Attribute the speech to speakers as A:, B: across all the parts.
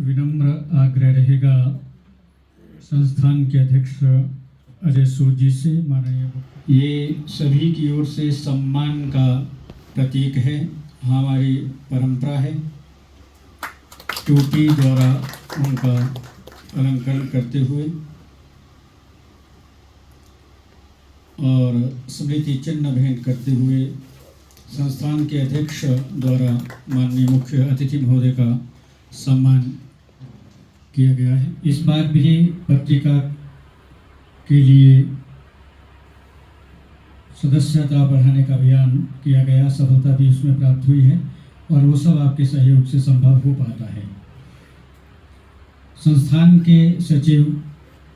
A: विनम्र आग्रह रहेगा संस्थान के अध्यक्ष अजय सूद जी से। माननीय, ये सभी की ओर से सम्मान का प्रतीक है, हमारी परंपरा है। टोपी द्वारा उनका अलंकरण करते हुए और स्मृति चिन्ह भेंट करते हुए संस्थान के अध्यक्ष द्वारा माननीय मुख्य अतिथि महोदय का सम्मान किया गया है। इस बार भी पत्रिका के लिए सदस्यता बढ़ाने का अभियान किया गया, सफलता भी उसमें प्राप्त हुई है और वो सब आपके सहयोग से संभव हो पाता है। संस्थान के सचिव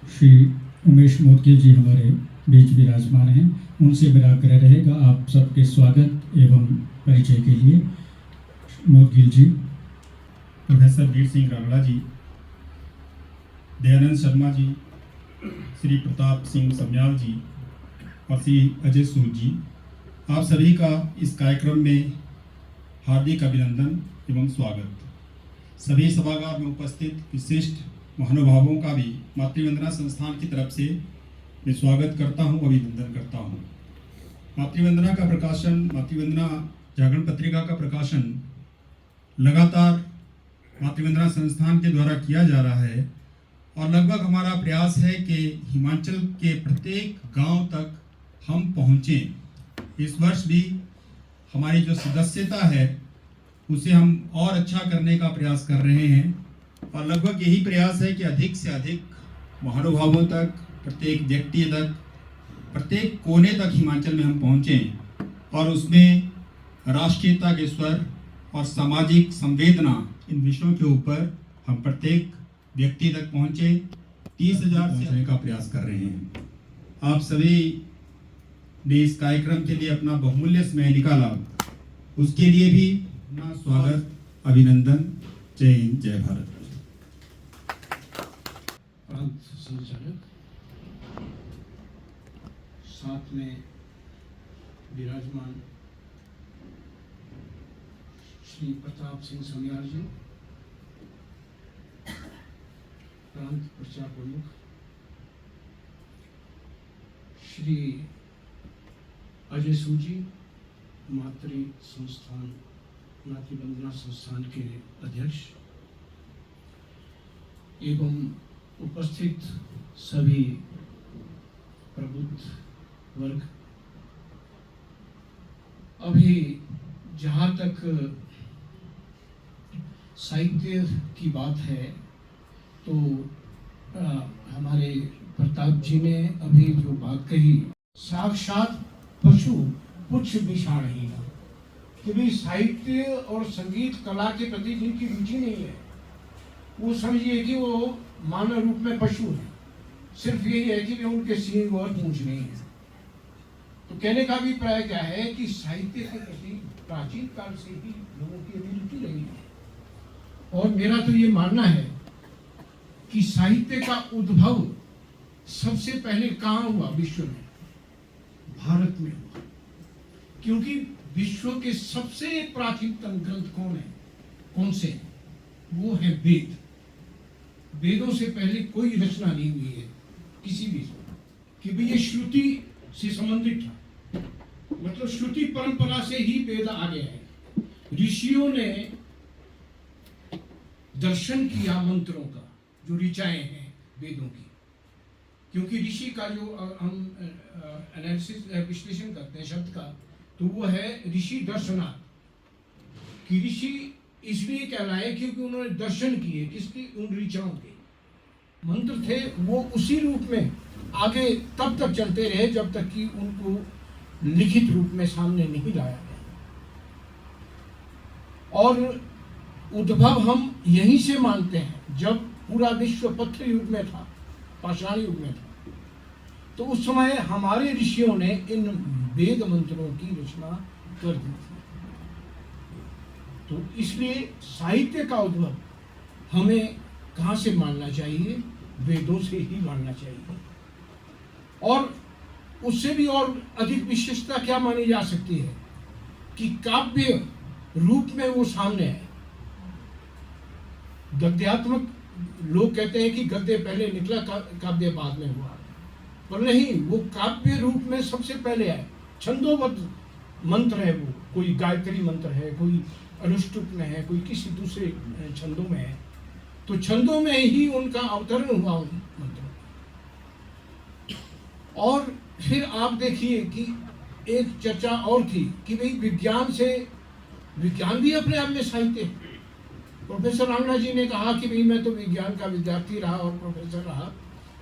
A: श्री उमेश मोदगिल जी हमारे बीच विराजमान हैं, उनसे मेरा आग्रह रहेगा आप सबके स्वागत एवं परिचय के लिए। मोदगिल जी।
B: प्रोफेसर वीर सिंह रागड़ा जी, दयानंद शर्मा जी, श्री प्रताप सिंह समयाल जी और श्री अजय सूद जी, आप सभी का इस कार्यक्रम में हार्दिक अभिनंदन एवं स्वागत। सभी सभागार में उपस्थित विशिष्ट महानुभावों का भी मातृवंदना संस्थान की तरफ से मैं स्वागत करता हूं, अभिनंदन करता हूं। मातृवंदना का प्रकाशन, मातृवंदना जागरण पत्रिका का प्रकाशन लगातार मातृवंदना संस्थान के द्वारा किया जा रहा है और लगभग हमारा प्रयास है कि हिमाचल के प्रत्येक गांव तक हम पहुँचें। इस वर्ष भी हमारी जो सदस्यता है उसे हम और अच्छा करने का प्रयास कर रहे हैं और लगभग यही प्रयास है कि अधिक से अधिक महानुभावों तक, प्रत्येक व्यक्ति तक, प्रत्येक कोने तक हिमाचल में हम पहुँचें और उसमें राष्ट्रीयता के स्वर और सामाजिक संवेदना इन विषयों के ऊपर हम प्रत्येक व्यक्ति तक पहुँचे। 30,000 से पहुँचने का प्रयास कर रहे हैं। आप सभी ने इस कार्यक्रम के लिए अपना बहुमूल्य समय निकाला, उसके लिए भी अपना स्वागत, अभिनंदन। जय हिंद, जय भारत।
C: प्रांत संचालक, साथ में विराजमान श्री प्रताप सिंह समयाल जी, प्रांत प्रचार प्रमुख श्री अजय सूद जी, मातृवंदना संस्थान के अध्यक्ष एवं उपस्थित सभी प्रबुद्ध वर्ग। अभी जहाँ तक साहित्य की बात है तो हमारे प्रताप जी ने अभी जो बात कही, साक्षात पशु पुच्छ विषाणहीन, कि भी साहित्य और संगीत कला के प्रति जिनकी रुचि नहीं है वो समझिए कि वो मानव रूप में पशु है। सिर्फ यही है कि वे उनके सींग और पूंछ नहीं है। तो कहने का भी प्राय क्या है कि साहित्य के प्रति प्राचीन काल से ही लोगों की रुचि रही है और मेरा तो ये मानना है कि साहित्य का उद्भव सबसे पहले कहाँ हुआ? विश्व में, भारत में हुआ। क्योंकि विश्व के सबसे प्राचीनतम ग्रंथ कौन से? वो है वेद। वेदों से पहले कोई रचना नहीं हुई है किसी भी, कि भी ये श्रुति से संबंधित था, मतलब श्रुति परंपरा से ही वेद आगे है। ऋषियों ने दर्शन किया मंत्रों का, जो ऋचाएं हैं वेदों की, क्योंकि ऋषि का जो हम एनालिसिस विश्लेषण करते हैं शब्द का, तो वो है ऋषि दर्शनार्थ। कि ऋषि इसलिए कहलाए क्योंकि उन्होंने दर्शन किए, किसकी? उन ऋचाओं के। मंत्र थे वो उसी रूप में आगे तब तक चलते रहे जब तक कि उनको लिखित रूप में सामने नहीं लाया गया। और उद्भव हम यहीं से मानते हैं, जब पूरा विश्व पत्र युग में था, पाषाण युग में था, तो उस समय हमारे ऋषियों ने इन वेद मंत्रों की रचना कर दी थी। तो इसलिए साहित्य का उद्भव हमें कहाँ से मानना चाहिए? वेदों से ही मानना चाहिए। और उससे भी और अधिक विशेषता क्या मानी जा सकती है कि काव्य रूप में वो सामने है। गद्यात्मक लोग कहते हैं कि गद्य पहले निकला, काव्य बाद में हुआ, पर नहीं, वो काव्य रूप में सबसे पहले आए। छंदोबद्ध मंत्र है वो, कोई गायत्री मंत्र है, कोई अनुष्टुप में है, कोई किसी दूसरे छंदों में है, तो छंदों में ही उनका अवतरण हुआ उन मंत्रों। और फिर आप देखिए कि एक चर्चा और थी कि भाई विज्ञान भी अपने आप में साहित्य है। प्रोफेसर राणा जी ने कहा कि भाई मैं तो विज्ञान का विद्यार्थी रहा और प्रोफेसर रहा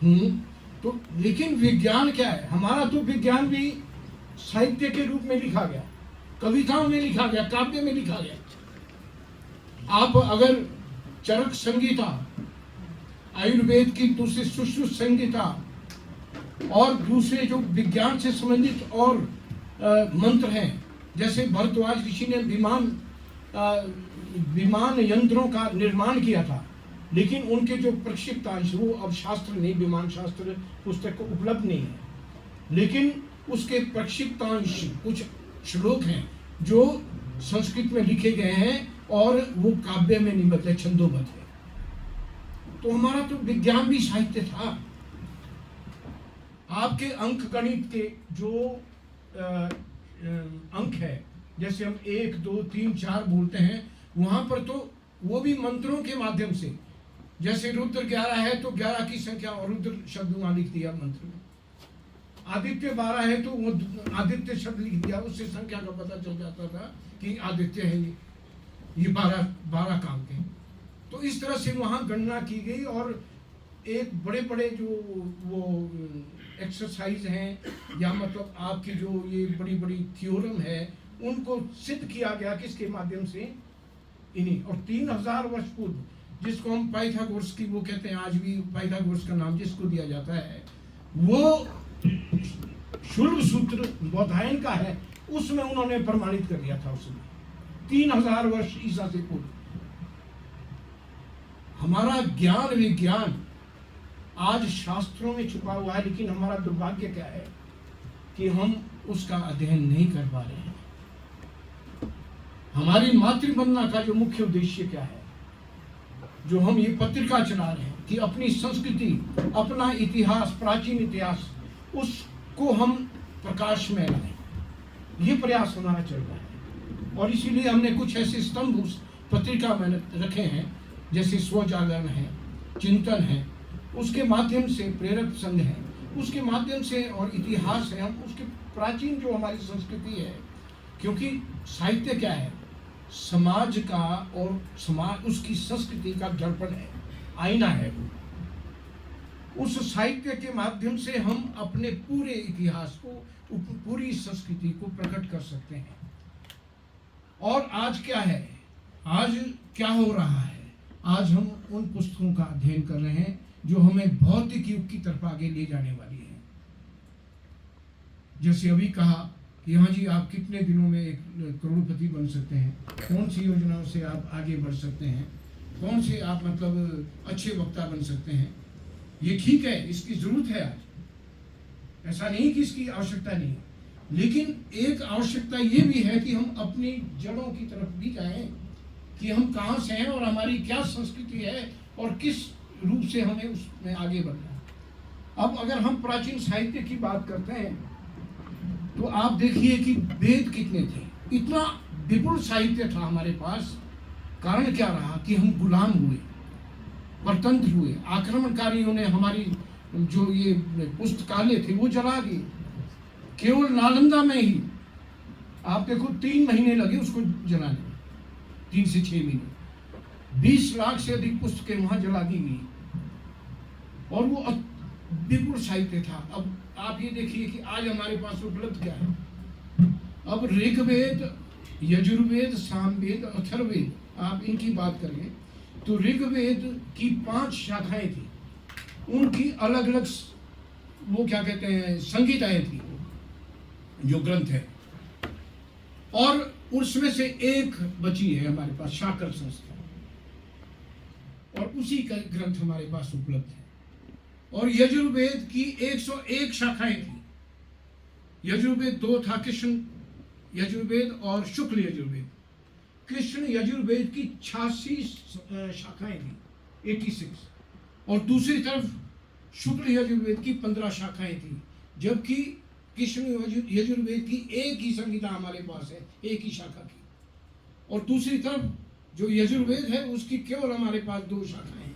C: हूँ, तो लेकिन विज्ञान क्या है? हमारा तो विज्ञान भी साहित्य के रूप में लिखा गया, कविताओं में लिखा गया, काव्य में लिखा गया। आप अगर चरक संहिता, आयुर्वेद की दूसरी सुश्रुत संहिता और दूसरे जो विज्ञान से संबंधित और मंत्र हैं, जैसे भरद्वाज ऋषि ने विमान यंत्रों का निर्माण किया था, लेकिन उनके जो प्रक्षिप्तांश, वो अब शास्त्र नहीं, विमान शास्त्र पुस्तक को उपलब्ध नहीं है, लेकिन उसके प्रक्षिप्तांश कुछ श्लोक हैं जो संस्कृत में लिखे गए हैं और वो काव्य में निबद्ध है, छंदोबद्ध है। तो हमारा तो विज्ञान भी साहित्य था। आपके अंक गणित के जो अंक है, जैसे हम 1 2 3 4 बोलते हैं, वहां पर तो वो भी मंत्रों के माध्यम से, जैसे रुद्र 11 है तो 11 की संख्या और रुद्र शब्द वहां लिख दिया मंत्र में। आदित्य 12 है तो वो आदित्य शब्द लिख दिया, उससे संख्या का पता चल जाता था कि आदित्य है ये 12 काम के। तो इस तरह से वहां गणना की गई और एक बड़े बड़े जो वो एक्सरसाइज हैं, या मतलब आपकी जो ये बड़ी बड़ी थ्योरम है, उनको सिद्ध किया गया किसके माध्यम से? इन्हीं। और 3000 वर्ष पूर्व, जिसको हम पाइथागोरस की वो कहते हैं, आज भी पाइथागोरस का नाम जिसको दिया जाता है, वो शुल्ब सूत्र बौधायन का है, उसमें उन्होंने प्रमाणित कर दिया था उसमें 3000 वर्ष ईसा से पूर्व। हमारा ज्ञान विज्ञान आज शास्त्रों में छुपा हुआ है, लेकिन हमारा दुर्भाग्य क्या है कि हम उसका अध्ययन नहीं कर पा रहे हैं। हमारी मातृवंदना का जो मुख्य उद्देश्य क्या है, जो हम ये पत्रिका चला रहे हैं कि अपनी संस्कृति, अपना इतिहास, प्राचीन इतिहास, उसको हम प्रकाश में लाएं, ये प्रयास हमारा चल रहा है। और इसीलिए हमने कुछ ऐसे स्तंभ उस पत्रिका में रखे हैं, जैसे स्वजागरण है, चिंतन है, उसके माध्यम से प्रेरक संघ है, उसके माध्यम से और इतिहास है, हम उसके प्राचीन जो हमारी संस्कृति है, क्योंकि साहित्य क्या है? समाज का और समाज उसकी संस्कृति का दर्पण है, आईना है वो। उस साहित्य के माध्यम से हम अपने पूरे इतिहास को, पूरी संस्कृति को प्रकट कर सकते हैं। और आज क्या है, आज क्या हो रहा है? आज हम उन पुस्तकों का अध्ययन कर रहे हैं जो हमें भौतिक युग की तरफ आगे ले जाने वाली है। जैसे अभी कहा कि हाँ जी, आप कितने दिनों में एक करोड़पति बन सकते हैं, कौन सी योजनाओं से आप आगे बढ़ सकते हैं, कौन से आप मतलब अच्छे वक्ता बन सकते हैं। ये ठीक है, इसकी जरूरत है आज, ऐसा नहीं कि इसकी आवश्यकता नहीं, लेकिन एक आवश्यकता ये भी है कि हम अपनी जड़ों की तरफ भी जाएं कि हम कहाँ से हैं और हमारी क्या संस्कृति है और किस रूप से हमें उसमें आगे बढ़ना है। अब अगर हम प्राचीन साहित्य की बात करते हैं तो आप देखिए कि वेद कितने थे, इतना विपुल साहित्य था हमारे पास। कारण क्या रहा कि हम गुलाम हुए, परतंत्र हुए, आक्रमणकारियों ने हमारी जो ये पुस्तकालय थे वो जला दिए। केवल नालंदा में ही आप देखो 3 महीने लगे उसको जलाने में, 3 से 6 महीने, 20 लाख से अधिक पुस्तकें वहां जला दी गई और वो विपुल साहित्य था। अब आप ये देखिए कि आज हमारे पास उपलब्ध क्या है। अब ऋग्वेद, यजुर्वेद, सामवेद, अथर्ववेद, आप इनकी बात करें तो ऋग्वेद की 5 शाखाएं थी, उनकी अलग अलग वो क्या कहते हैं संहिताएं थी, जो ग्रंथ है, और उसमें से एक बची है हमारे पास, शाकर संस्था, और उसी का ग्रंथ हमारे पास उपलब्ध है। और यजुर्वेद की 101 शाखाएं थी। यजुर्वेद 2 था, कृष्ण यजुर्वेद और शुक्ल यजुर्वेद, कृष्ण यजुर्वेद की 86 शाखाएं थी, 86, और दूसरी तरफ शुक्ल यजुर्वेद की 15 शाखाएं थी, जबकि कृष्ण यजुर्वेद की एक ही संहिता हमारे पास है, एक ही शाखा की। और दूसरी तरफ जो यजुर्वेद है उसकी केवल हमारे पास 2 शाखाएं हैं,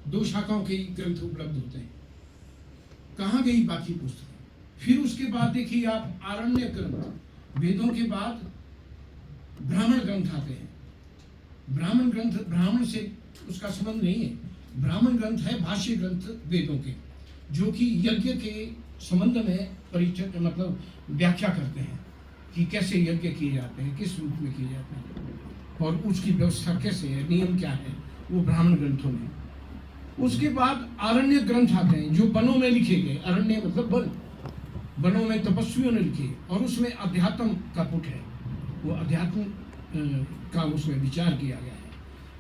C: 2 शाखाओं के ग्रंथ उपलब्ध होते हैं। कहाँ गई बाकी पुस्तकें? फिर उसके बाद देखिए आप आरण्य ग्रंथ, वेदों के बाद ब्राह्मण ग्रंथ आते हैं। ब्राह्मण ग्रंथ, ब्राह्मण से उसका संबंध नहीं है, ब्राह्मण ग्रंथ है भाष्य ग्रंथ वेदों के, जो कि यज्ञ के संबंध में परिचय मतलब व्याख्या करते हैं कि कैसे यज्ञ किए जाते हैं, किस रूप में किए जाते हैं और उसकी व्यवस्था कैसे है, नियम क्या है, वो ब्राह्मण ग्रंथों में। उसके बाद आरण्य ग्रंथ आते हैं जो वनों में लिखे गए, अरण्य मतलब वन, वनों में तपस्वियों ने लिखे, और उसमें अध्यात्म का पुट है, वो अध्यात्म का उसमें विचार किया गया है।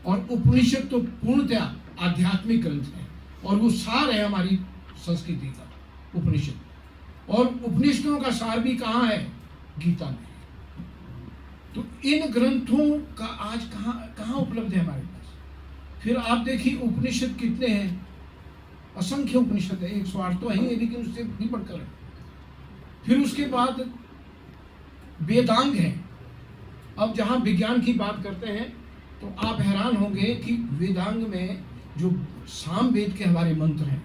C: और उपनिषद तो पूर्णतया आध्यात्मिक ग्रंथ है, और वो सार है हमारी संस्कृति का उपनिषद। और उपनिषदों का सार भी कहाँ है? गीता में। तो इन ग्रंथों का आज कहाँ उपलब्ध है हमारे पास? फिर आप देखिए उपनिषद कितने हैं, असंख्य उपनिषद है, 108 तो है लेकिन उससे भी बढ़कर है। फिर उसके बाद वेदांग है। अब जहाँ विज्ञान की बात करते हैं तो आप हैरान होंगे कि वेदांग में जो साम वेद के हमारे मंत्र हैं,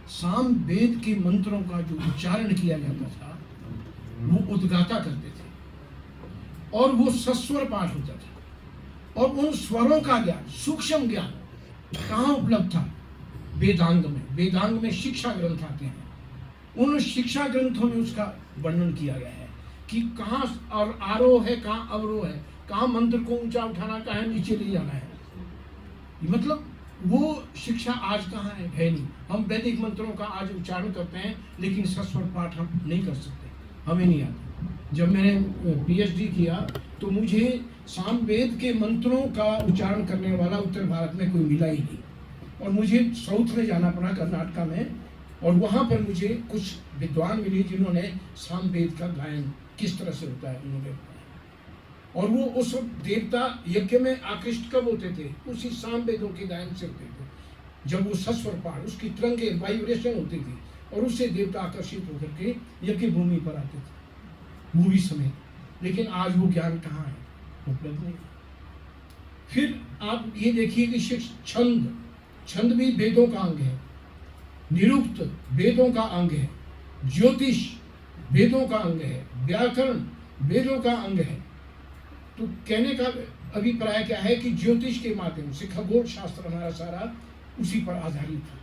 C: साम वेद के मंत्रों का जो उच्चारण किया जाता था वो उद्गाता करते थे, और वो सस्वर पाठ होता था, और उन स्वरों का ज्ञान, सूक्ष्म ज्ञान कहाँ उपलब्ध था? वेदांग में। वेदांग में शिक्षा ग्रंथ आते हैं, उन शिक्षा ग्रंथों में उसका वर्णन किया गया है कि कहाँ और आरोह है, कहाँ अवरोह है, कहाँ मंत्र को ऊंचा उठाना, कहाँ नीचे ले जाना है। मतलब वो शिक्षा आज कहाँ है नहीं। हम वैदिक मंत्रों का आज उच्चारण करते हैं लेकिन सस्वर पाठ हम नहीं कर सकते, हमें नहीं आता। जब मैंने पीएचडी किया तो मुझे सामवेद के मंत्रों का उच्चारण करने वाला उत्तर भारत में कोई मिला ही नहीं, और मुझे साउथ में जाना पड़ा, कर्नाटका में, और वहाँ पर मुझे कुछ विद्वान मिले जिन्होंने सामवेद का गायन किस तरह से होता है उन्होंने बताया। और वो उस वक्त देवता यज्ञ में आकृष्ट कब होते थे? उसी सामवेदों के गायन से होते थे, जब वो सस्वर पाठ, उसकी तरंगे वाइब्रेशन होती थी, और उससे देवता आकर्षित होकर के यज्ञ भूमि पर आते थे, वो भी समय। लेकिन आज वो ज्ञान कहाँ है? उपलब्ध नहीं। फिर आप ये देखिए कि छंद, छंद भी वेदों का अंग है, निरुक्त वेदों का अंग है, ज्योतिष वेदों का अंग है, व्याकरण वेदों का अंग है। तो कहने का अभिप्राय क्या है कि ज्योतिष के माध्यम से खगोल शास्त्र हमारा सारा उसी पर आधारित था,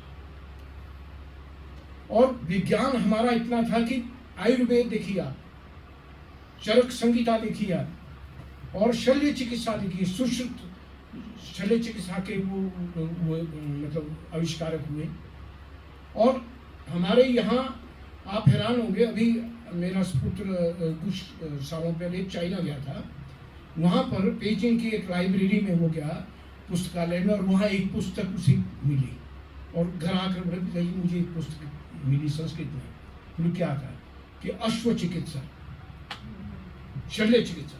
C: और विज्ञान हमारा इतना था कि आयुर्वेद देखिए आप, चरक संहिता देखिए आप, और शल्य चिकित्सा देखिए, सुश्रुत शल्य चिकित्सा के वो मतलब आविष्कारक हुए। और हमारे यहाँ आप हैरान होंगे, अभी मेरा पुत्र कुछ सालों पहले चाइना गया था, वहाँ पर पेजिंग की एक लाइब्रेरी में वो गया, पुस्तकालय में, और वहाँ एक पुस्तक उसे मिली, और घर आकर बोले मुझे एक पुस्तक मिली संस्कृत में। बोले क्या था? कि अश्व चिकित्सा, शल्य चिकित्सा।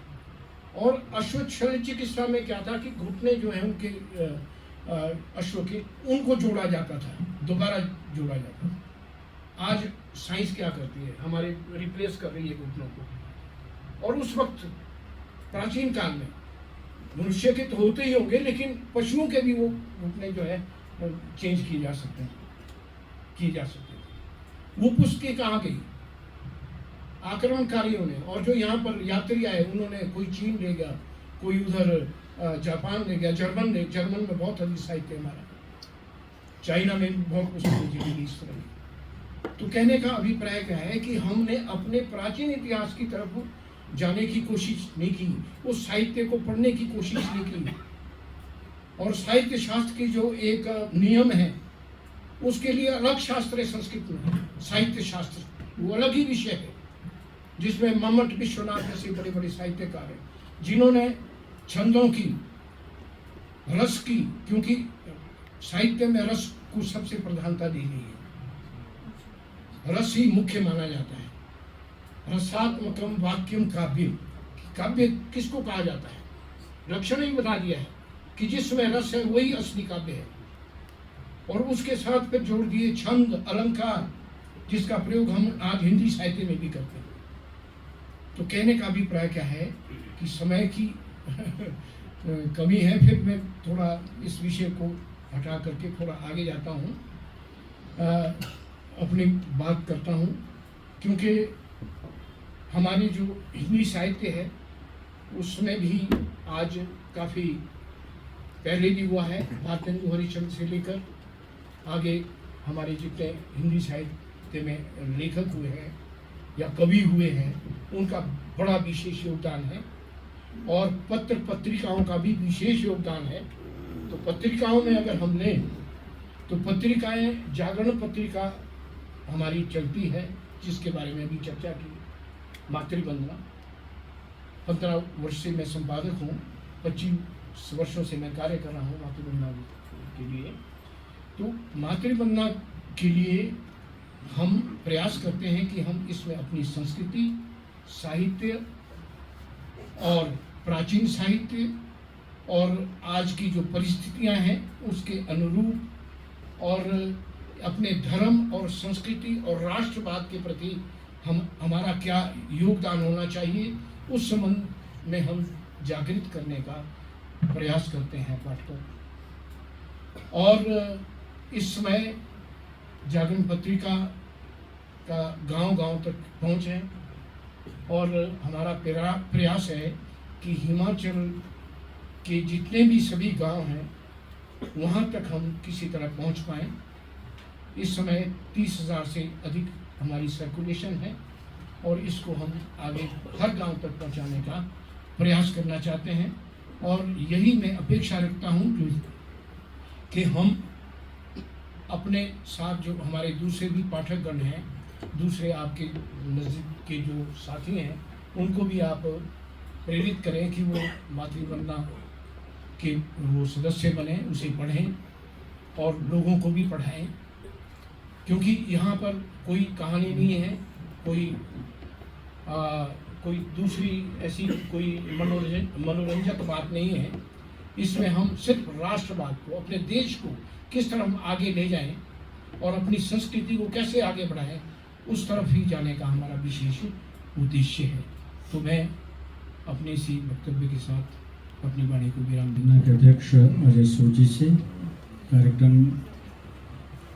C: और अश्व शल्य चिकित्सा में क्या था कि घुटने जो है उनके अश्व के, उनको जोड़ा जाता था, दोबारा जोड़ा जाता था। आज साइंस क्या करती है? हमारे रिप्लेस कर रही है घुटनों को। और उस वक्त प्राचीन काल में मनुष्य के तो होते ही होंगे, लेकिन पशुओं के भी वो घुटने जो है चेंज किए जा सकते थे। वो पुस्तकें कहाँ गई? आक्रमणकारियों ने, और जो यहाँ पर यात्री आए उन्होंने, कोई चीन ले गया, कोई उधर जापान ले गया, जर्मन में बहुत अधिक साहित्य हमारा, चाइना में बहुत पुस्तकें मिली इस तरह की। तो कहने का अभिप्राय क्या है कि हमने अपने प्राचीन इतिहास की तरफ जाने की कोशिश नहीं की, उस साहित्य को पढ़ने की कोशिश नहीं की। और साहित्य शास्त्र की जो एक नियम है उसके लिए अलग शास्त्र है संस्कृत में, साहित्य शास्त्र वो अलग ही विषय है, जिसमें मम्मट विश्वनाथ जैसे बड़े बड़े साहित्यकार हैं जिन्होंने छंदों की, रस की, क्योंकि साहित्य में रस को सबसे प्रधानता दी गई है, रस ही मुख्य माना जाता है। रसात्मकम वाक्यम काव्यम, काव्य किसको कहा जाता है, लक्षण ही बता दिया है कि जिसमें रस है वही असली काव्य है। और उसके साथ फिर जोड़ दिए छंद, अलंकार, जिसका प्रयोग हम आज हिंदी साहित्य में भी करते हैं। तो कहने का अभिप्राय क्या है कि समय की कमी है, फिर मैं थोड़ा इस विषय को हटा करके थोड़ा आगे जाता हूँ, अपनी बात करता हूँ। क्योंकि हमारी जो हिंदी साहित्य है उसमें भी आज काफ़ी पहले भी हुआ है, भारतेंदु हरिश्चंद्र से लेकर आगे हमारे जितने हिंदी साहित्य में लेखक हुए हैं या कवि हुए हैं उनका बड़ा विशेष योगदान है। और पत्र पत्रिकाओं का भी विशेष योगदान है। तो पत्रिकाओं में अगर हम लें तो पत्रिकाएं, जागरण पत्रिका हमारी चलती है जिसके बारे में अभी चर्चा की, मातृवंदना। 15 वर्ष से मैं संपादक हूँ, 25 वर्षों से मैं कार्य कर रहा हूँ मातृवंदना के लिए। तो मातृवंदना के लिए हम प्रयास करते हैं कि हम इसमें अपनी संस्कृति, साहित्य और प्राचीन साहित्य और आज की जो परिस्थितियां हैं उसके अनुरूप और अपने धर्म और संस्कृति और राष्ट्रवाद के प्रति हमारा क्या योगदान होना चाहिए उस संबंध में हम जागृत करने का प्रयास करते हैं पाठकों। और इस समय जागरण पत्रिका का गांव-गांव तक पहुंच है और हमारा प्रयास है कि हिमाचल के जितने भी सभी गांव हैं वहां तक हम किसी तरह पहुंच पाएं। इस समय 30,000 से अधिक हमारी सर्कुलेशन है और इसको हम आगे हर गांव तक पहुंचाने का प्रयास करना चाहते हैं। और यही मैं अपेक्षा रखता हूं कि हम अपने साथ जो हमारे दूसरे भी पाठकगण हैं, दूसरे आपके नज़दीक के जो साथी हैं, उनको भी आप प्रेरित करें कि वो मातृवंदना के वो सदस्य बने, उसे पढ़ें और लोगों को भी पढ़ाएं। क्योंकि यहाँ पर कोई कहानी नहीं है, कोई दूसरी ऐसी कोई मनोरंजक बात नहीं है। इसमें हम सिर्फ राष्ट्रवाद को, अपने देश को किस तरह हम आगे ले जाएं और अपनी संस्कृति को कैसे आगे बढ़ाएं, उस तरफ ही जाने का हमारा विशेष उद्देश्य है। तो मैं अपने इसी वक्तव्य के साथ अपनी वाणी को विराम
A: देना के अध्यक्ष अजय सूद जी से कार्यक्रम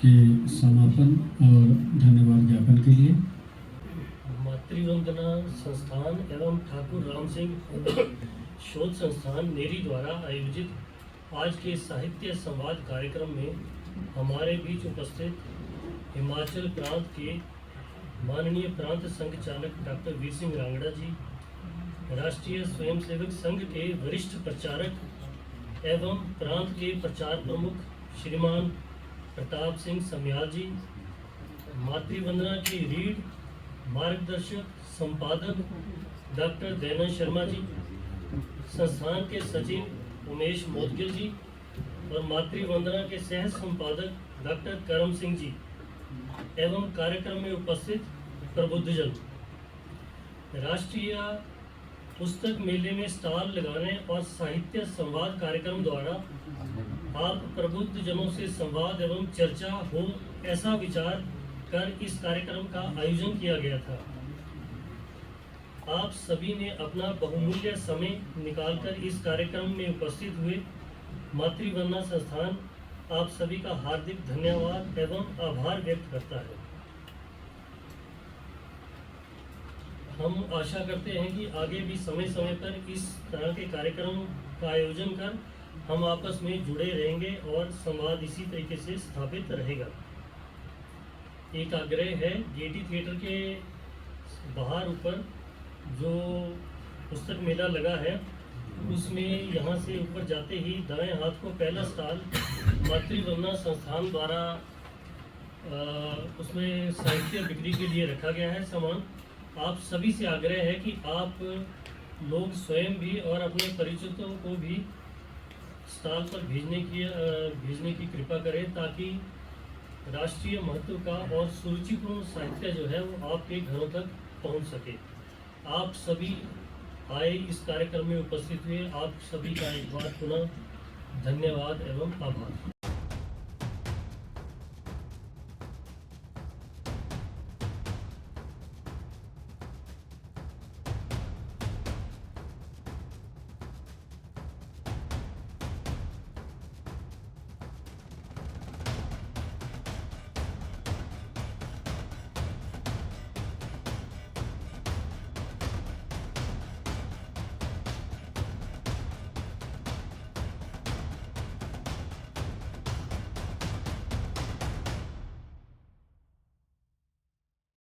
A: के समापन और धन्यवाद ज्ञापन के लिए।
D: मातृवंदना संस्थान एवं ठाकुर राम सिंह शोध संस्थान मेरी द्वारा आयोजित आज के साहित्य संवाद कार्यक्रम में हमारे बीच उपस्थित हिमाचल प्रांत के माननीय प्रांत संघ चालक डॉक्टर वीर सिंह रांगड़ा जी, राष्ट्रीय स्वयंसेवक संघ के वरिष्ठ प्रचारक एवं प्रांत के प्रचार प्रमुख श्रीमान प्रताप सिंह समयाल जी, मातृवंदना के रीढ़ मार्गदर्शक संपादक डॉक्टर दयानंद शर्मा जी, संस्थान के सचिव उमेश मोदगिल जी और मातृवंदना के सह संपादक डॉक्टर करम सिंह जी एवं कार्यक्रम में उपस्थित प्रबुद्धजन। राष्ट्रीय पुस्तक मेले में स्टॉल लगाने और साहित्य संवाद कार्यक्रम द्वारा आप प्रबुद्ध जनों से संवाद एवं चर्चा हो ऐसा विचार कर इस कार्यक्रम का आयोजन किया गया था। आप सभी ने अपना बहुमूल्य समय निकालकर इस कार्यक्रम में उपस्थित हुए। मातृवंदना संस्थान आप सभी का हार्दिक धन्यवाद एवं आभार व्यक्त करता है। हम आशा करते हैं कि आगे भी समय समय पर इस तरह के कार्यक्रम का आयोजन कर हम आपस में जुड़े रहेंगे और संवाद इसी तरीके से स्थापित रहेगा। एक आग्रह है, गेटी थिएटर के बाहर ऊपर जो पुस्तक मेला लगा है उसमें यहाँ से ऊपर जाते ही दाएं हाथ को पहला स्टॉल मातृवंदना संस्थान द्वारा उसमें साहित्य बिक्री के लिए रखा गया है सामान। आप सभी से आग्रह है कि आप लोग स्वयं भी और अपने परिचितों को भी स्टॉल पर भेजने की कृपा करें ताकि राष्ट्रीय महत्व का और सुरुचिपूर्ण साहित्य जो है वो आपके घरों तक पहुंच सके। आप सभी आए इस कार्यक्रम में उपस्थित हुए आप सभी का एक बार पुनः धन्यवाद एवं आभार।